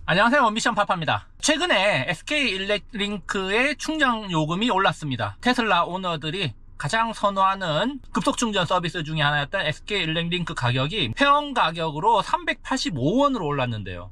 안녕하세요, 미션 파파입니다. 최근에 SK일렉링크의 충전 요금이 올랐습니다. 테슬라 오너들이 가장 선호하는 급속충전 서비스 중에 하나였던 SK일렉링크 가격이 회원 가격으로 385원으로 올랐는데요.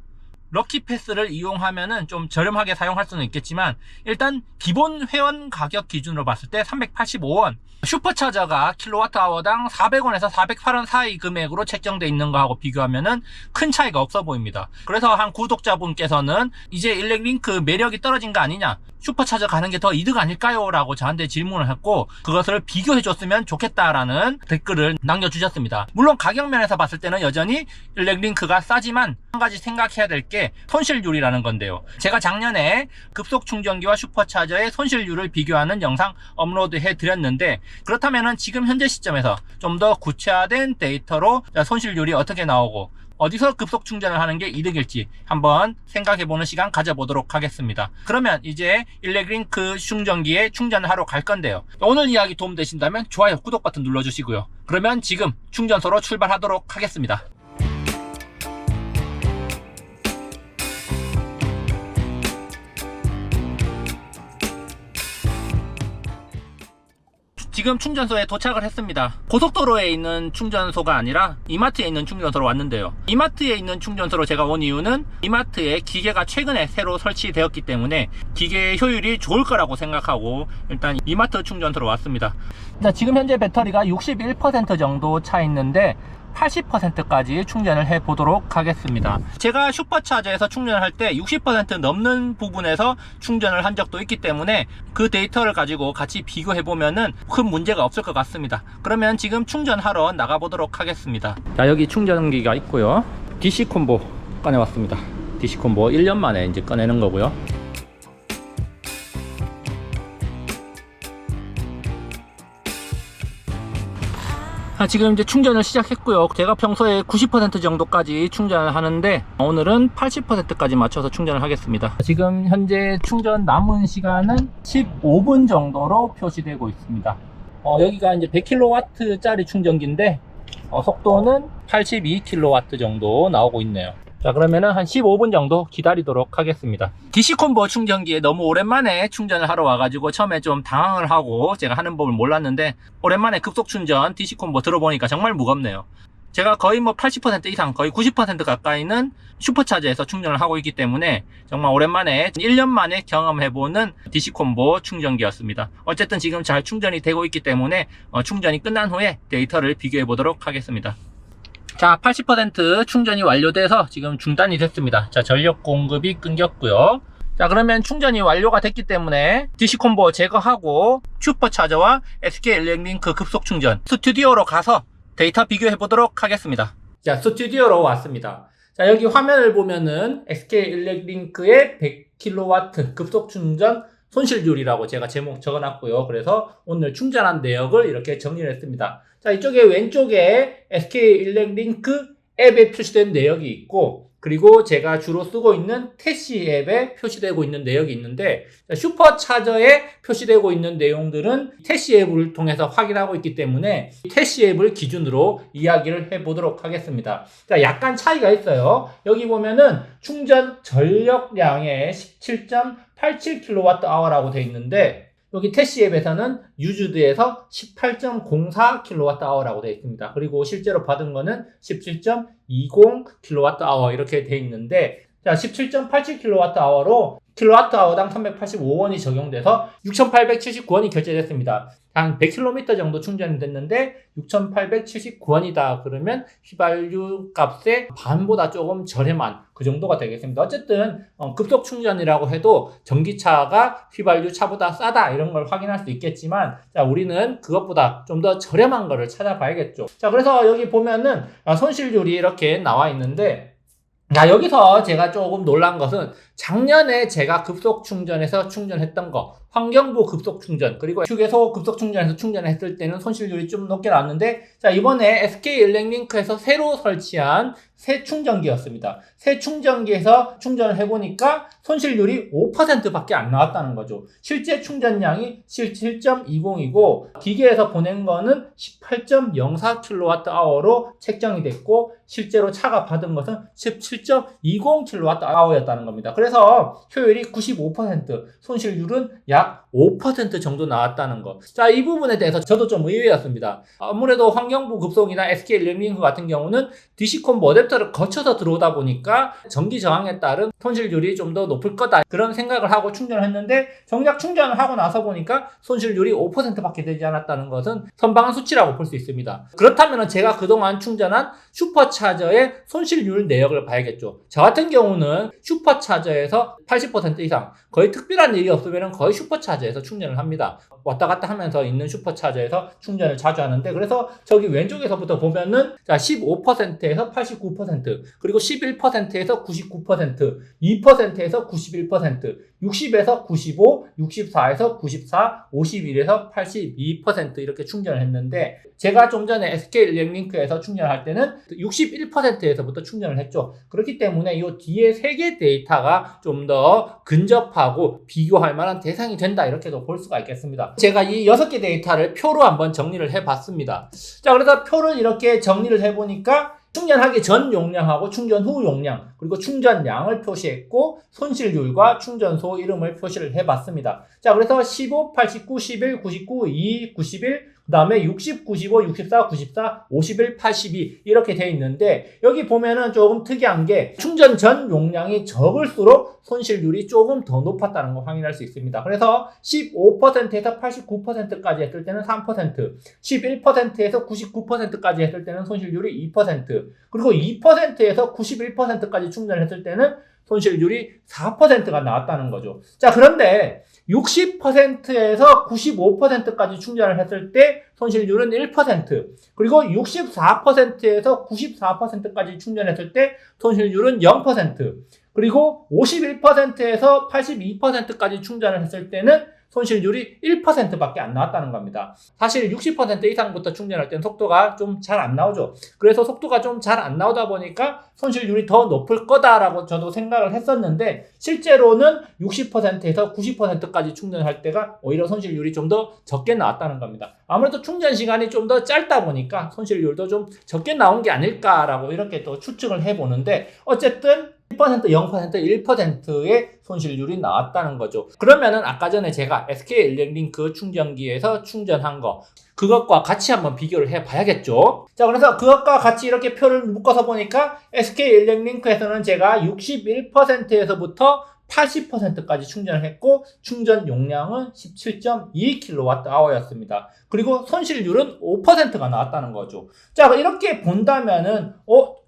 럭키패스를 이용하면은 좀 저렴하게 사용할 수는 있겠지만 일단 기본 회원 가격 기준으로 봤을 때 385원, 슈퍼차저가 킬로와트아워당 400원에서 408원 사이 금액으로 책정되어 있는 거하고 비교하면은 큰 차이가 없어 보입니다. 그래서 한 구독자분께서는 이제 일렉링크 매력이 떨어진 거 아니냐, 슈퍼차저 가는 게 더 이득 아닐까요? 라고 저한테 질문을 했고, 그것을 비교해 줬으면 좋겠다라는 댓글을 남겨주셨습니다. 물론 가격 면에서 봤을 때는 여전히 일렉링크가 싸지만 한 가지 생각해야 될 게 손실률이라는 건데요. 제가 작년에 급속 충전기와 슈퍼차저의 손실률을 비교하는 영상 업로드해 드렸는데, 그렇다면은 지금 현재 시점에서 좀 더 구체화된 데이터로 손실률이 어떻게 나오고 어디서 급속 충전을 하는 게 이득일지 한번 생각해보는 시간 가져보도록 하겠습니다. 그러면 이제 일렉링크 충전기에 충전을 하러 갈 건데요. 오늘 이야기 도움되신다면 좋아요, 구독 버튼 눌러주시고요. 그러면 지금 충전소로 출발하도록 하겠습니다. 지금 충전소에 도착을 했습니다. 고속도로에 있는 충전소가 아니라 이마트에 있는 충전소로 왔는데요. 이마트에 있는 충전소로 제가 온 이유는 이마트에 기계가 최근에 새로 설치되었기 때문에 기계의 효율이 좋을 거라고 생각하고 일단 이마트 충전소로 왔습니다. 지금 현재 배터리가 61% 정도 차 있는데 80%까지 충전을 해 보도록 하겠습니다. 제가 슈퍼차저에서 충전을 할 때 60% 넘는 부분에서 충전을 한 적도 있기 때문에 그 데이터를 가지고 같이 비교해 보면은 큰 문제가 없을 것 같습니다. 그러면 지금 충전하러 나가 보도록 하겠습니다. 자, 여기 충전기가 있고요. DC 콤보 꺼내 왔습니다. DC 콤보 1년 만에 이제 꺼내는 거고요. 지금 이제 충전을 시작했고요. 제가 평소에 90% 정도까지 충전을 하는데 오늘은 80%까지 맞춰서 충전을 하겠습니다. 지금 현재 충전 남은 시간은 15분 정도로 표시되고 있습니다. 여기가 이제 100kW 짜리 충전기인데 속도는 82kW 정도 나오고 있네요. 자, 그러면은 한 15분 정도 기다리도록 하겠습니다. DC콤보 충전기에 너무 오랜만에 충전을 하러 와가지고 처음에 좀 당황을 하고 제가 하는 법을 몰랐는데 오랜만에 급속 충전 DC콤보 들어보니까 정말 무겁네요. 제가 거의 80% 이상, 거의 90% 가까이는 슈퍼차저에서 충전을 하고 있기 때문에 정말 오랜만에 1년 만에 경험해보는 DC콤보 충전기였습니다. 어쨌든 지금 잘 충전이 되고 있기 때문에 충전이 끝난 후에 데이터를 비교해 보도록 하겠습니다. 자, 80% 충전이 완료돼서 지금 중단이 됐습니다. 자, 전력 공급이 끊겼고요. 자, 그러면 충전이 완료가 됐기 때문에 DC콤보 제거하고 슈퍼차저와 SK일렉링크 급속 충전 스튜디오로 가서 데이터 비교해 보도록 하겠습니다. 자, 스튜디오로 왔습니다. 자, 여기 화면을 보면은 SK일렉링크의 100kW 급속 충전 손실률이라고 제가 제목 적어놨고요. 그래서 오늘 충전한 내역을 이렇게 정리를 했습니다. 자, 이쪽에 왼쪽에 SK일렉링크 앱에 표시된 내역이 있고, 그리고 제가 주로 쓰고 있는 태시 앱에 표시되고 있는 내역이 있는데, 슈퍼차저에 표시되고 있는 내용들은 태시 앱을 통해서 확인하고 있기 때문에 태시 앱을 기준으로 이야기를 해보도록 하겠습니다. 자, 약간 차이가 있어요. 여기 보면은 충전 전력량의 17.87kWh라고 되어 있는데, 여기 태시 앱에서는 유즈드에서 18.04kWh라고 되어 있습니다. 그리고 실제로 받은 거는 17.20kWh 이렇게 되어 있는데, 자, 17.87kWh로 킬로와트아워당 385원이 적용돼서 6,879원이 결제됐습니다. 한 100km 정도 충전이 됐는데 6,879원이다 그러면 휘발유 값의 반보다 조금 저렴한 그 정도가 되겠습니다. 어쨌든 급속 충전이라고 해도 전기차가 휘발유 차보다 싸다 이런 걸 확인할 수 있겠지만, 자, 우리는 그것보다 좀 더 저렴한 거를 찾아봐야겠죠. 자, 그래서 여기 보면은 손실률이 이렇게 나와 있는데, 자, 여기서 제가 조금 놀란 것은 작년에 제가 급속 충전해서 충전했던 거, 환경부 급속 충전, 그리고 휴게소 급속 충전해서 충전했을 때는 손실률이 좀 높게 나왔는데, 자, 이번에 SK일렉링크에서 새로 설치한 새 충전기였습니다. 새 충전기에서 충전을 해보니까 손실률이 5%밖에 안 나왔다는 거죠. 실제 충전량이 17.20이고 기계에서 보낸 거는 18.04kWh로 책정이 됐고 실제로 차가 받은 것은 17.20kWh였다는 겁니다. 그래서 효율이 95%, 손실률은 약 5% 정도 나왔다는 거. 자, 이 부분에 대해서 저도 좀 의외였습니다. 아무래도 환경부 급송이나 SK엘렉트리크 같은 경우는 DC콤보 어댑터를 거쳐서 들어오다 보니까 전기 저항에 따른 손실률이 좀 더 높을 거다 그런 생각을 하고 충전을 했는데 정작 충전을 하고 나서 보니까 손실률이 5%밖에 되지 않았다는 것은 선방한 수치라고 볼 수 있습니다. 그렇다면 제가 그동안 충전한 슈퍼차저의 손실률 내역을 봐야겠죠. 저 같은 경우는 슈퍼차저에서 80% 이상 거의 특별한 일이 없으면 거의 슈퍼차저에서 충전을 합니다. 왔다 갔다 하면서 있는 슈퍼차저에서 충전을 자주 하는데 그래서 저기 왼쪽에서부터 보면은 자 15%에서 89% 그리고 11%에서 99% 2%에서 91% 60에서 95, 64에서 94, 51에서 82% 이렇게 충전을 했는데 제가 좀 전에 SK엘렉트리크에서 충전할 때는 61%에서부터 충전을 했죠. 그렇기 때문에 이 뒤에 3개 데이터가 좀 더 근접하고 비교할 만한 대상이 된다 이렇게도 볼 수가 있겠습니다. 제가 이 6개 데이터를 표로 한번 정리를 해봤습니다. 자, 그래서 표를 이렇게 정리를 해보니까 충전하기 전 용량하고 충전 후 용량 그리고 충전량을 표시했고 손실률과 충전소 이름을 표시를 해봤습니다. 자, 그래서 15, 89, 11, 99, 2, 91 그 다음에 60, 95, 64, 94, 51, 82 이렇게 돼 있는데 여기 보면은 조금 특이한 게 충전 전 용량이 적을수록 손실률이 조금 더 높았다는 거 확인할 수 있습니다. 그래서 15%에서 89%까지 했을 때는 3%, 11%에서 99%까지 했을 때는 손실률이 2%, 그리고 2%에서 91%까지 충전했을 때는 손실률이 4%가 나왔다는 거죠. 자, 그런데 60%에서 95%까지 충전을 했을 때 손실률은 1%, 그리고 64%에서 94%까지 충전했을 때 손실률은 0%, 그리고 51%에서 82%까지 충전을 했을 때는 손실률이 1%밖에 안 나왔다는 겁니다. 사실 60% 이상부터 충전할 때는 속도가 좀 잘 안 나오죠. 그래서 속도가 좀 잘 안 나오다 보니까 손실률이 더 높을 거다라고 저도 생각을 했었는데 실제로는 60%에서 90%까지 충전할 때가 오히려 손실률이 좀 더 적게 나왔다는 겁니다. 아무래도 충전 시간이 좀 더 짧다 보니까 손실률도 좀 적게 나온 게 아닐까라고 이렇게 또 추측을 해보는데 어쨌든 1%, 0%, 1%의 손실률이 나왔다는 거죠. 그러면은 아까 전에 제가 SK엘렉트리크 충전기에서 충전한 거 그것과 같이 한번 비교를 해봐야겠죠. 자, 그래서 그것과 같이 이렇게 표를 묶어서 보니까 SK엘렉트리크에서는 제가 61%에서부터 80%까지 충전을 했고 충전 용량은 17.2kWh였습니다. 그리고 손실률은 5%가 나왔다는 거죠. 자, 이렇게 본다면은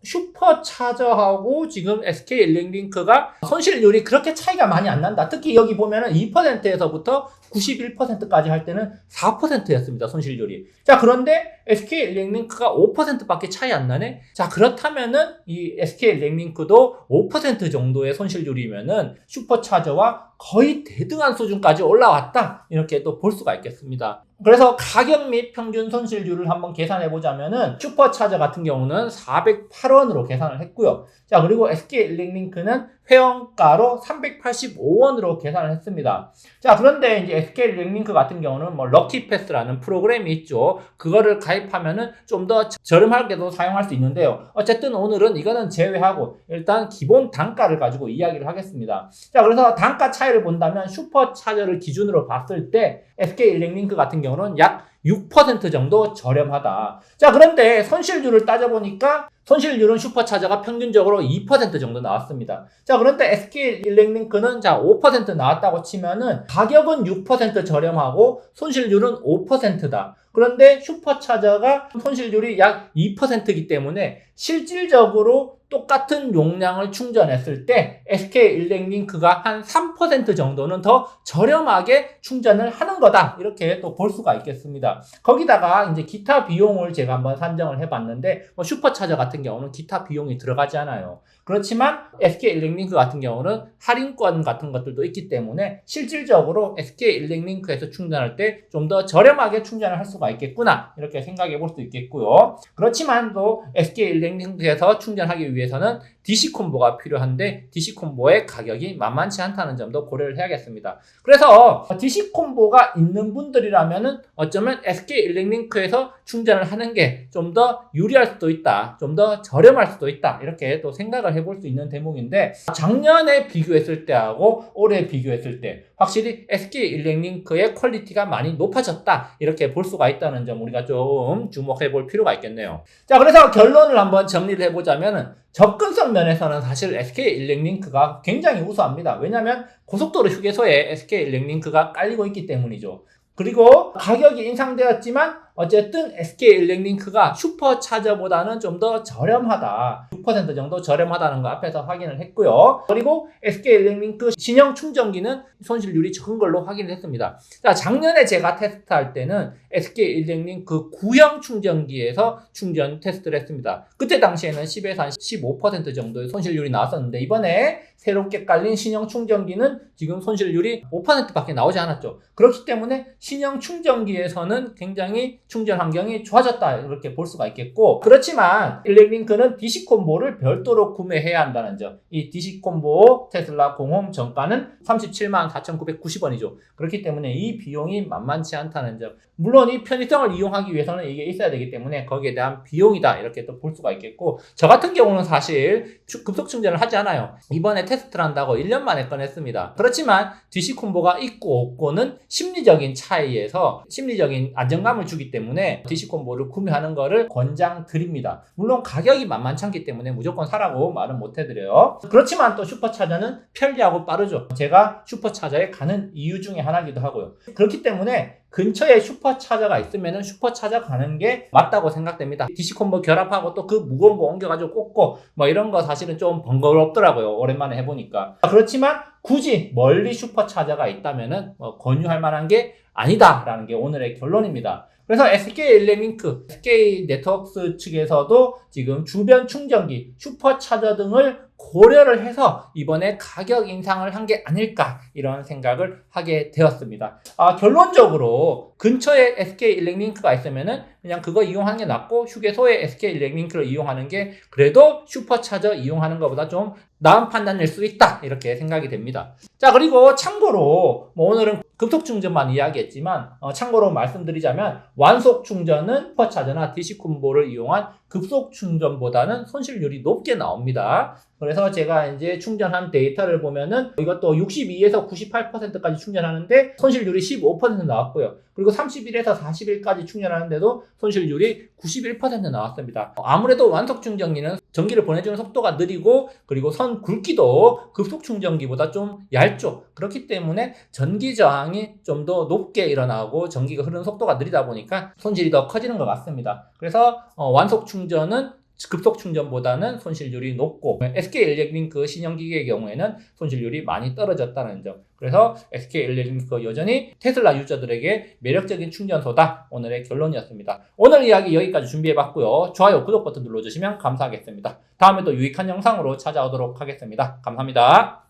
슈퍼차저하고 지금 SK엘렉트리크가 손실률이 그렇게 차이가 많이 안 난다. 특히 여기 보면은 2%에서부터 91%까지 할 때는 4%였습니다. 손실률이. 자, 그런데 SK엘렉트리크가 5%밖에 차이 안 나네? 자, 그렇다면은 이 SK엘렉트리크도 5% 정도의 손실률이면은 슈퍼차저와 거의 대등한 수준까지 올라왔다. 이렇게 또 볼 수가 있겠습니다. 그래서 가격 및 평균 손실률을 한번 계산해 보자면은 슈퍼차저 같은 경우는 408원으로 계산을 했고요. 자, 그리고 SK엘렉트리크는 회원가로 385원으로 계산을 했습니다. 자, 그런데 이제 SK엘렉트리크 같은 경우는 뭐 럭키패스라는 프로그램이 있죠. 그거를 가입하면은 좀 더 저렴하게도 사용할 수 있는데요. 어쨌든 오늘은 이거는 제외하고 일단 기본 단가를 가지고 이야기를 하겠습니다. 자, 그래서 단가 차이를 본다면 슈퍼차저를 기준으로 봤을 때 SK엘렉트리크 같은 경우는 약 6% 정도 저렴하다. 자, 그런데 손실률을 따져보니까 손실률은 슈퍼차저가 평균적으로 2% 정도 나왔습니다. 자, 그런데 SK엘렉트리크는 자 5% 나왔다고 치면은 가격은 6% 저렴하고 손실률은 5%다. 그런데 슈퍼차저가 손실률이 약 2%이기 때문에 실질적으로 똑같은 용량을 충전했을 때 SK엘렉트리크가 한 3% 정도는 더 저렴하게 충전을 하는 거다. 이렇게 또 볼 수가 있겠습니다. 거기다가 이제 기타 비용을 제가 한번 산정을 해봤는데 슈퍼차저 같은 경우는 기타 비용이 들어가지 않아요. 그렇지만 SK 일렉링크 같은 경우는 할인권 같은 것들도 있기 때문에 실질적으로 SK일렉링크에서 충전할 때 좀 더 저렴하게 충전을 할 수가 있겠구나 이렇게 생각해 볼 수 있겠고요. 그렇지만 또 SK일렉링크에서 충전하기 위해서는 DC콤보가 필요한데 DC콤보의 가격이 만만치 않다는 점도 고려를 해야겠습니다. 그래서 DC콤보가 있는 분들이라면은 어쩌면 SK일렉링크에서 충전을 하는 게 좀 더 유리할 수도 있다. 좀 더 저렴할 수도 있다. 이렇게 또 생각을 해볼 수 있는 대목인데 작년에 비교했을 때하고 올해 비교했을 때 확실히 SK일렉링크의 퀄리티가 많이 높아졌다. 이렇게 볼 수가 있다는 점 우리가 좀 주목해 볼 필요가 있겠네요. 자, 그래서 결론을 한번 정리를 해보자면은 접근성 면에서는 사실 SK일렉링크가 굉장히 우수합니다. 왜냐하면 고속도로 휴게소에 SK일렉링크가 깔리고 있기 때문이죠. 그리고 가격이 인상되었지만 어쨌든 SK일렉링크가 슈퍼차저보다는 좀 더 저렴하다. 6% 정도 저렴하다는 거 앞에서 확인을 했고요. 그리고 SK일렉링크 신형 충전기는 손실률이 적은 걸로 확인을 했습니다. 자, 작년에 제가 테스트할 때는 SK일렉링크 구형 충전기에서 충전 테스트를 했습니다. 그때 당시에는 10에서 한 15% 정도의 손실률이 나왔었는데 이번에 새롭게 깔린 신형 충전기는 지금 손실률이 5%밖에 나오지 않았죠. 그렇기 때문에 신형 충전기에서는 굉장히 충전 환경이 좋아졌다 이렇게 볼 수가 있겠고, 그렇지만 일렉링크는 DC콤보를 별도로 구매해야 한다는 점. 이 DC콤보 테슬라 공홈 정가는 374,990원이죠. 그렇기 때문에 이 비용이 만만치 않다는 점. 물론 이 편의성을 이용하기 위해서는 이게 있어야 되기 때문에 거기에 대한 비용이다 이렇게 또 볼 수가 있겠고, 저 같은 경우는 사실 급속 충전을 하지 않아요. 이번에 테스트를 한다고 1년 만에 꺼냈습니다. 그렇지만 DC콤보가 있고 없고는 심리적인 차이에서 심리적인 안정감을 주기 때문에 DC콤보를 구매하는 거를 권장드립니다. 물론 가격이 만만치 않기 때문에 무조건 사라고 말은 못 해드려요. 그렇지만 또 슈퍼차저는 편리하고 빠르죠. 제가 슈퍼차저에 가는 이유 중에 하나이기도 하고요. 그렇기 때문에 근처에 슈퍼차저가 있으면 슈퍼차저 가는 게 맞다고 생각됩니다. DC콤보 결합하고 또 그 무거운 거 옮겨가지고 꽂고 뭐 이런 거 사실은 좀 번거롭더라고요. 오랜만에 해보니까. 그렇지만 굳이 멀리 슈퍼차저가 있다면은 권유할 만한 게 아니다라는 게 오늘의 결론입니다. 그래서 SK일렉링크, SK네트워크스 측에서도 지금 주변 충전기, 슈퍼차저 등을 고려를 해서 이번에 가격 인상을 한 게 아닐까 이런 생각을 하게 되었습니다. 결론적으로 근처에 SK일렉링크가 있으면은 그냥 그거 이용하는 게 낫고 휴게소에 SK일렉링크를 이용하는 게 그래도 슈퍼차저 이용하는 것보다 좀 나은 판단일 수 있다 이렇게 생각이 됩니다. 자, 그리고 참고로 오늘은 급속 충전만 이야기했지만 참고로 말씀드리자면 완속 충전은 슈퍼차저나 DC콤보를 이용한 급속 충전보다는 손실률이 높게 나옵니다. 그래서 제가 이제 충전한 데이터를 보면은 이것도 62에서 98%까지 충전하는데 손실률이 15% 나왔고요. 그리고 31에서 40일까지 충전하는데도 손실률이 91% 나왔습니다. 아무래도 완속 충전기는 전기를 보내주는 속도가 느리고 그리고 선 굵기도 급속 충전기보다 좀 얇죠. 그렇기 때문에 전기 저항이 좀 더 높게 일어나고 전기가 흐르는 속도가 느리다 보니까 손실이 더 커지는 것 같습니다. 그래서 완속 충전은 급속 충전보다는 손실률이 높고 SK일렉링크 신형기기의 경우에는 손실률이 많이 떨어졌다는 점. 그래서 SK일렉링크 여전히 테슬라 유저들에게 매력적인 충전소다. 오늘의 결론이었습니다. 오늘 이야기 여기까지 준비해봤고요. 좋아요, 구독 버튼 눌러주시면 감사하겠습니다. 다음에 또 유익한 영상으로 찾아오도록 하겠습니다. 감사합니다.